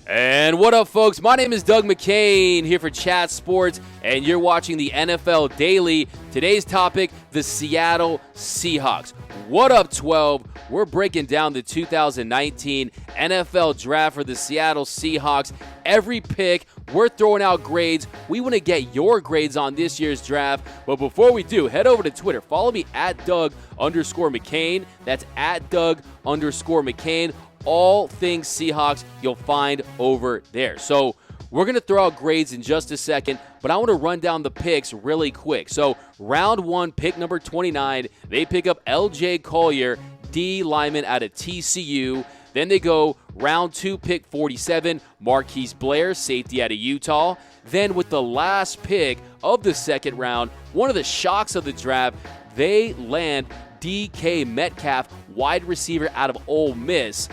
And what up, folks? My name is Doug McCain here for Chat Sports, and you're watching the NFL Daily. Today's topic, the Seattle Seahawks. What up, 12? We're breaking down the 2019 NFL Draft for the Seattle Seahawks. Every pick, we're throwing out grades. We want to get your grades on this year's draft. But before we do, head over to Twitter. Follow me at Doug_McCain. That's at Doug_McCain. All things Seahawks you'll find over there. So we're going to throw out grades in just a second, but I want to run down the picks really quick. So round one, pick number 29, they pick up LJ Collier, D lineman out of TCU. Then they go round two, pick 47, Marquise Blair, safety out of Utah. Then with the last pick of the second round, one of the shocks of the draft, they land DK Metcalf, wide receiver out of Ole Miss.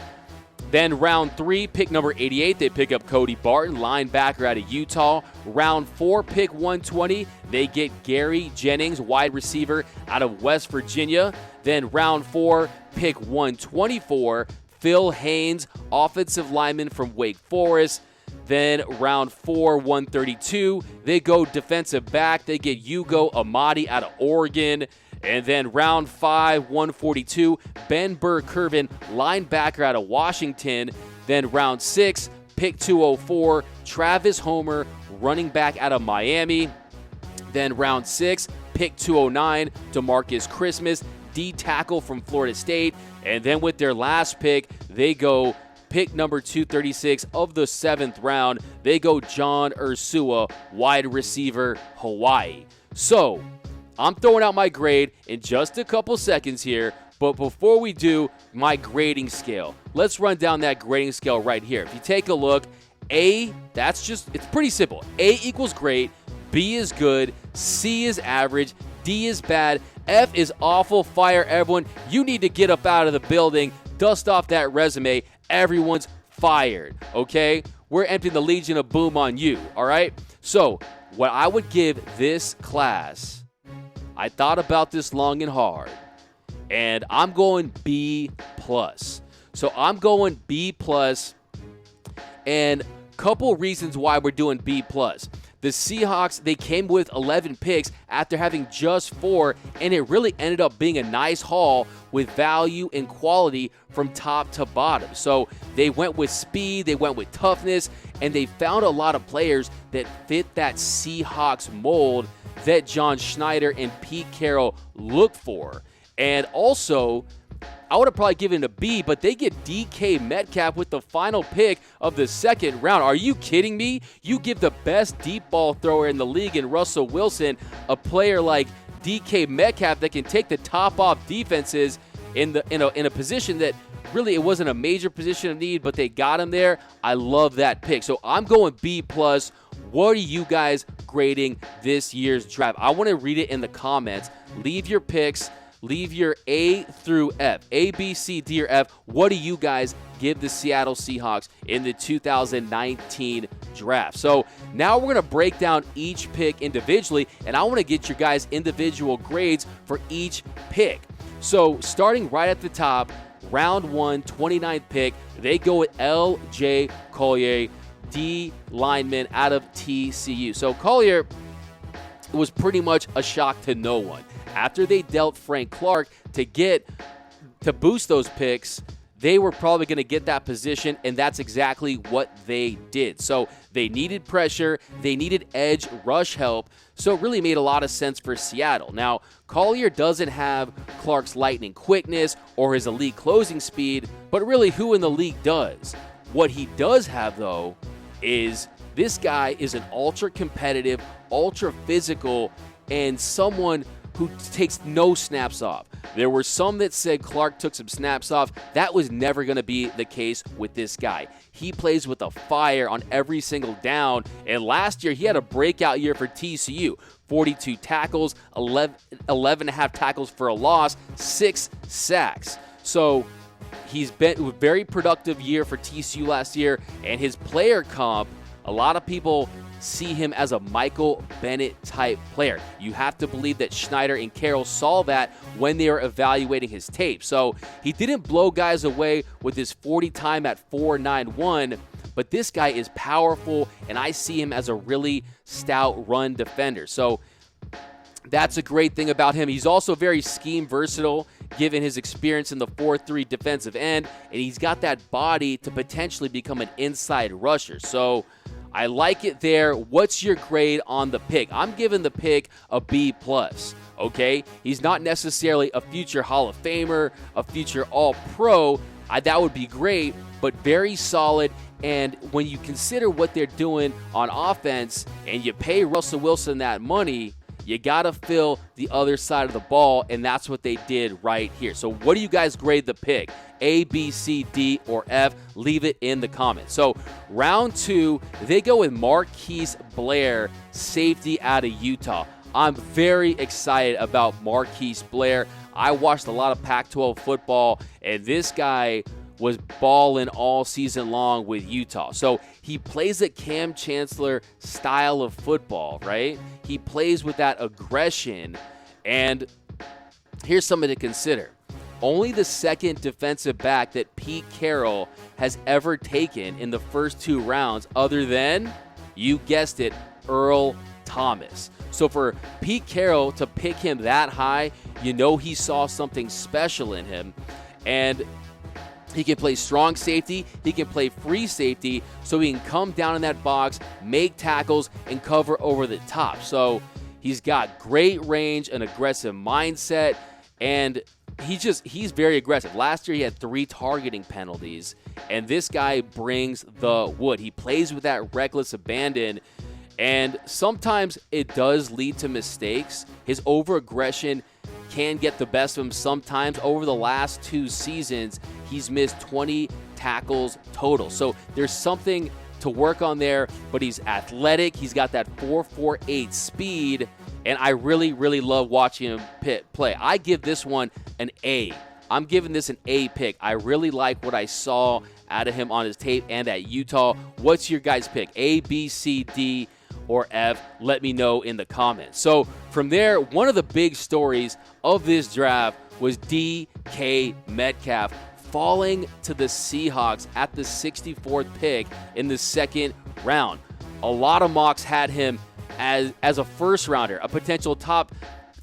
Then round three, pick number 88, they pick up Cody Barton, linebacker out of Utah. Round four, pick 120, they get Gary Jennings, wide receiver out of West Virginia. Then round four, pick 124, Phil Haynes, offensive lineman from Wake Forest. Then round four, 132, they go defensive back. They get Amadi out of Oregon. And then round 5, 142, Ben Burr-Kirven, linebacker out of Washington. Then round 6, pick 204, Travis Homer, running back out of Miami. Then round 6, pick 209, DeMarcus Christmas, D tackle from Florida State. And then with their last pick, they go pick number 236 of the 7th round. They go John Ursua, wide receiver, Hawaii. So I'm throwing out my grade in just a couple seconds here, but before we do, my grading scale. Let's run down that grading scale right here. If you take a look, A, it's pretty simple. A equals great, B is good, C is average, D is bad, F is awful, fire everyone. You need to get up out of the building, dust off that resume, everyone's fired, okay? We're emptying the Legion of Boom on you, all right? So, what I would give this class, I thought about this long and hard, and I'm going B+. So I'm going B+, and a couple reasons why we're doing B+. The Seahawks, they came with 11 picks after having just 4, and it really ended up being a nice haul with value and quality from top to bottom. So they went with speed, they went with toughness, and they found a lot of players that fit that Seahawks mold that John Schneider and Pete Carroll look for. And also, I would have probably given it a B, but they get DK Metcalf with the final pick of the second round. Are you kidding me? You give the best deep ball thrower in the league in Russell Wilson, a player like DK Metcalf that can take the top off defenses in a position that really it wasn't a major position of need, but they got him there. I love that pick. So I'm going B+. What are you guys grading this year's draft? I want to read it in the comments. Leave your picks. Leave your A through F. A, B, C, D, or F. What do you guys give the Seattle Seahawks in the 2019 draft? So now we're going to break down each pick individually, and I want to get your guys' individual grades for each pick. So starting right at the top, round 1, 29th pick, they go with LJ Collier, D lineman out of TCU. So Collier was pretty much a shock to no one. After they dealt Frank Clark to boost those picks, they were probably going to get that position, and that's exactly what they did. So they needed pressure, they needed edge rush help, so it really made a lot of sense for Seattle. Now, Collier doesn't have Clark's lightning quickness or his elite closing speed, but really who in the league does? What he does have, though, is this guy is an ultra-competitive, ultra-physical, and someone who takes no snaps off. There were some that said Clark took some snaps off. That was never going to be the case with this guy. He plays with a fire on every single down, and last year he had a breakout year for TCU. 42 tackles, 11 and a half tackles for a loss, 6 sacks. So he's been a very productive year for TCU last year, and his player comp, a lot of people see him as a Michael Bennett type player. You have to believe that Schneider and Carroll saw that when they were evaluating his tape. So he didn't blow guys away with his 40 time at 4.91, but this guy is powerful, and I see him as a really stout run defender. So that's a great thing about him. He's also very scheme versatile, given his experience in the 4-3 defensive end, and he's got that body to potentially become an inside rusher. So I like it there. What's your grade on the pick? I'm giving the pick a B+. Okay? He's not necessarily a future Hall of Famer, a future All-Pro. That would be great, but very solid. And when you consider what they're doing on offense and you pay Russell Wilson that money, you got to fill the other side of the ball, and that's what they did right here. So what do you guys grade the pick? A, B, C, D, or F? Leave it in the comments. So round 2, they go with Marquise Blair, safety out of Utah. I'm very excited about Marquise Blair. I watched a lot of Pac-12 football, and this guy was balling all season long with Utah. So he plays a Cam Chancellor style of football, right? He plays with that aggression. And here's something to consider. Only the second defensive back that Pete Carroll has ever taken in the first 2 rounds, other than, you guessed it, Earl Thomas. So for Pete Carroll to pick him that high, you know he saw something special in him. And he can play strong safety, he can play free safety, so he can come down in that box, make tackles, and cover over the top. So he's got great range, an aggressive mindset, and he's very aggressive. Last year he had 3 targeting penalties, and this guy brings the wood. He plays with that reckless abandon, and sometimes it does lead to mistakes. His over-aggression can get the best of him sometimes. Over the last 2 seasons, he's missed 20 tackles total. So there's something to work on there, but he's athletic. He's got that 4.48 speed, and I really, really love watching him play. I give this one an A. I'm giving this an A pick. I really like what I saw out of him on his tape and at Utah. What's your guys' pick? A, B, C, D, or F? Let me know in the comments. So from there, one of the big stories of this draft was DK Metcalf falling to the Seahawks at the 64th pick in the 2nd round. A lot of mocks had him as a first rounder, a potential top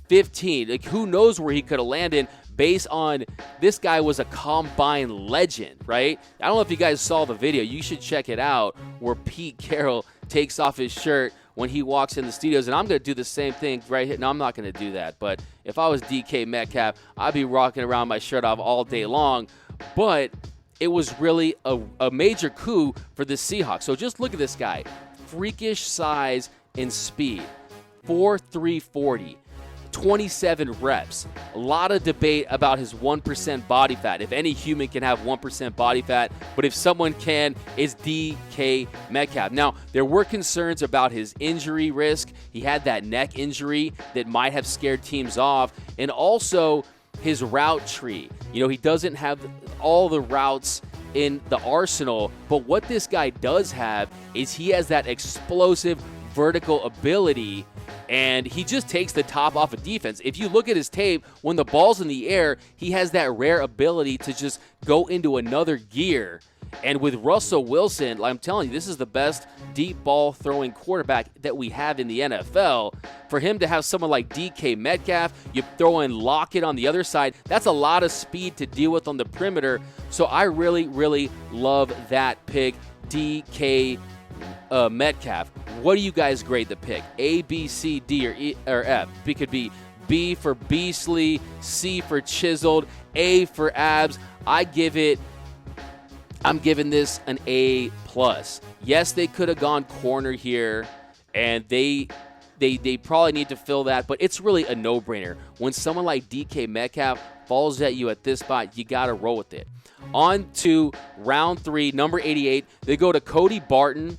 15. Like, who knows where he could have landed based on this guy was a combine legend, right? I don't know if you guys saw the video. You should check it out where Pete Carroll takes off his shirt when he walks in the studios, and I'm going to do the same thing right here. No, I'm not going to do that, but if I was DK Metcalf, I'd be rocking around my shirt off all day long. But it was really a major coup for the Seahawks. So just look at this guy. Freakish size and speed. 4.3 40. 27 reps. A lot of debate about his 1% body fat. If any human can have 1% body fat, but if someone can, it's DK Metcalf. Now, there were concerns about his injury risk. He had that neck injury that might have scared teams off, and also his route tree. You know, he doesn't have all the routes in the arsenal, but what this guy does have is he has that explosive vertical ability, and he just takes the top off of defense. If you look at his tape, when the ball's in the air, he has that rare ability to just go into another gear. And with Russell Wilson, I'm telling you, this is the best deep ball throwing quarterback that we have in the NFL. For him to have someone like DK Metcalf, you throw in Lockett on the other side, that's a lot of speed to deal with on the perimeter. So I really, really love that pick, DK Metcalf. What do you guys grade the pick? A, B, C, D, or E, or F? It could be B for beastly, C for chiseled, A for abs. I'm giving this an A+. Yes, they could have gone corner here, and they probably need to fill that, but it's really a no-brainer. When someone like DK Metcalf falls at you at this spot, you got to roll with it. On to round 3, number 88. They go to Cody Barton,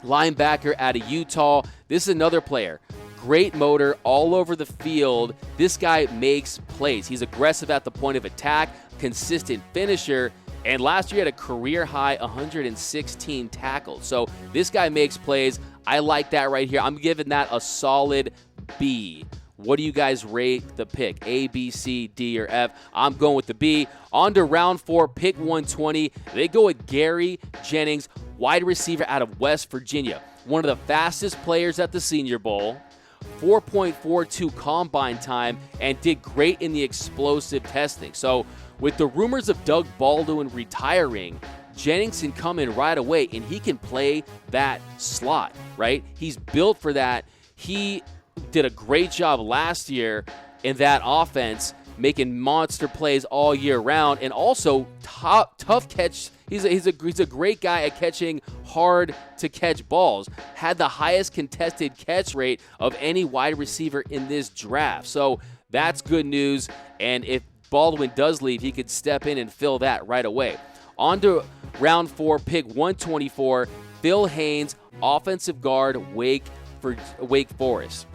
linebacker out of Utah. This is another player. Great motor all over the field. This guy makes plays. He's aggressive at the point of attack, consistent finisher, and last year he had a career-high 116 tackles. So this guy makes plays. I like that right here. I'm giving that a solid B. What do you guys rate the pick? A, B, C, D, or F? I'm going with the B. On to round 4, pick 120. They go with Gary Jennings, wide receiver out of West Virginia. One of the fastest players at the Senior Bowl. 4.42 combine time, and did great in the explosive testing. So with the rumors of Doug Baldwin retiring, Jennings can come in right away, and he can play that slot, right? He's built for that. He did a great job last year in that offense, making monster plays all year round, and also tough catch. He's a great guy at catching hard to catch balls. Had the highest contested catch rate of any wide receiver in this draft. So that's good news. And if Baldwin does leave, he could step in and fill that right away. On to round 4, pick 124, Phil Haynes, offensive guard, Wake Forest.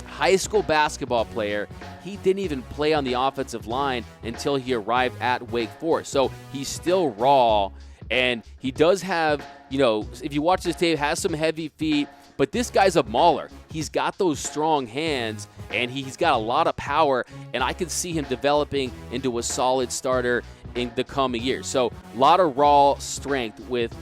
High school basketball player. He didn't even play on the offensive line until he arrived at Wake Forest. So he's still raw, and he does have, if you watch this tape, has some heavy feet, but this guy's a mauler. He's got those strong hands, and he's got a lot of power, and I can see him developing into a solid starter in the coming years. So a lot of raw strength with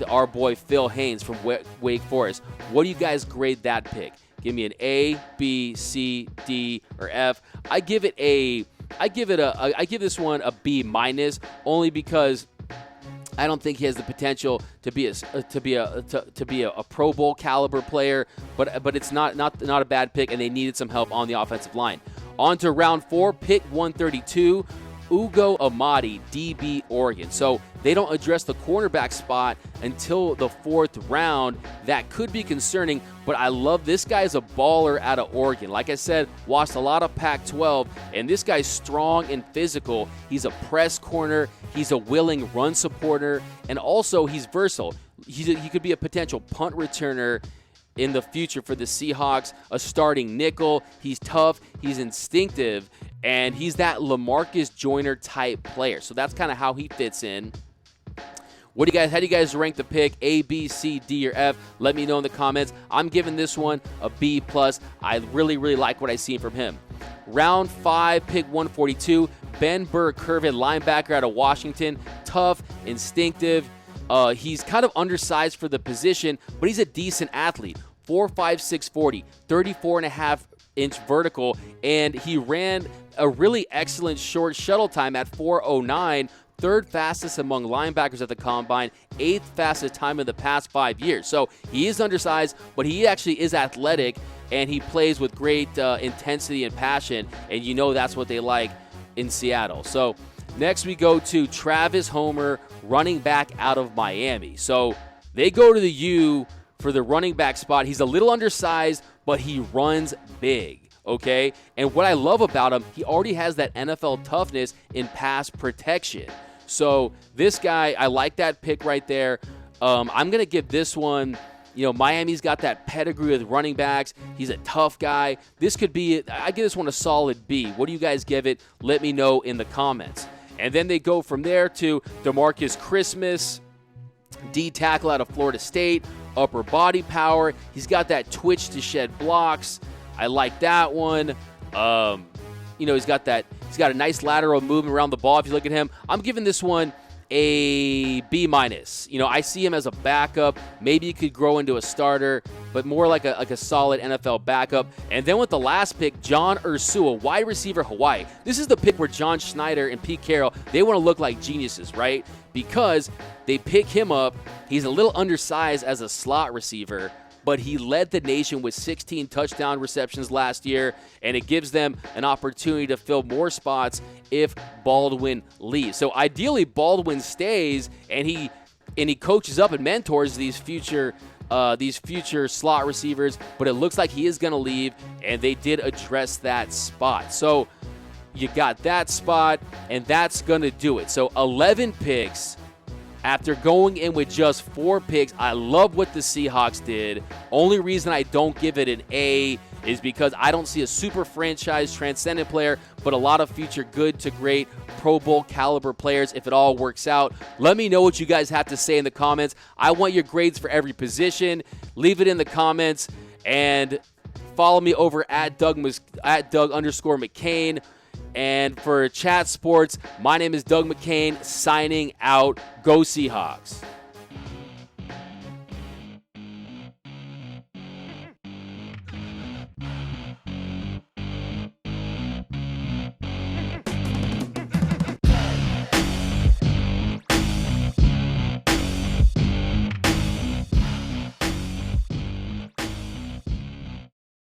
our boy Phil Haynes from Wake Forest. What do you guys grade that pick? Give me an A, B, C, D, or F. I give this one a B minus, only because I don't think he has the potential to be a Pro Bowl caliber player. But it's not a bad pick, and they needed some help on the offensive line. On to round 4, pick 132. Amadi, DB, Oregon. So they don't address the cornerback spot until the 4th round. That could be concerning, but I love this guy as a baller out of Oregon. Like I said, watched a lot of Pac-12, and this guy's strong and physical. He's a press corner. He's a willing run supporter, and also he's versatile. He could be a potential punt returner in the future for the Seahawks, a starting nickel. He's tough, he's instinctive, and he's that LaMarcus Joyner type player. So that's kind of how he fits in. How do you guys rank the pick? A, B, C, D, or F? Let me know in the comments. I'm giving this one a B+. I really, really like what I see from him. Round 5, pick 142, Ben Burr-Kirven, linebacker out of Washington. Tough, instinctive. He's kind of undersized for the position, but he's a decent athlete. 4'5", 640, 34.5-inch vertical, and he ran a really excellent short shuttle time at 4:09, third fastest among linebackers at the combine, 8th fastest time in the past 5 years. So he is undersized, but he actually is athletic, and he plays with great intensity and passion, and that's what they like in Seattle. So next we go to Travis Homer, running back out of Miami. So they go to the U for the running back spot. He's a little undersized, but he runs big, okay? And what I love about him, he already has that NFL toughness in pass protection. So this guy, I like that pick right there. I'm going to give this one, Miami's got that pedigree with running backs. He's a tough guy. I give this one a solid B. What do you guys give it? Let me know in the comments. And then they go from there to DeMarcus Christmas, D tackle out of Florida State, upper body power. He's got that twitch to shed blocks. I like that one. He's got a nice lateral movement around the ball. If you look at him, I'm giving this one a B-. I see him as a backup. Maybe he could grow into a starter, but more like a solid NFL backup. And then with the last pick, John Ursua, wide receiver, Hawaii. This is the pick where John Schneider and Pete Carroll, they want to look like geniuses, right? Because they pick him up. He's a little undersized as a slot receiver, but he led the nation with 16 touchdown receptions last year, and it gives them an opportunity to fill more spots if Baldwin leaves. So ideally, Baldwin stays, and he coaches up and mentors these future slot receivers, but it looks like he is going to leave, and they did address that spot. So you got that spot, and that's going to do it. So 11 picks. After going in with just 4 picks, I love what the Seahawks did. Only reason I don't give it an A is because I don't see a super franchise transcendent player, but a lot of future good to great Pro Bowl caliber players if it all works out. Let me know what you guys have to say in the comments. I want your grades for every position. Leave it in the comments. And follow me over at Doug_McCain. And for Chat Sports, my name is Doug McCain, signing out. Go Seahawks.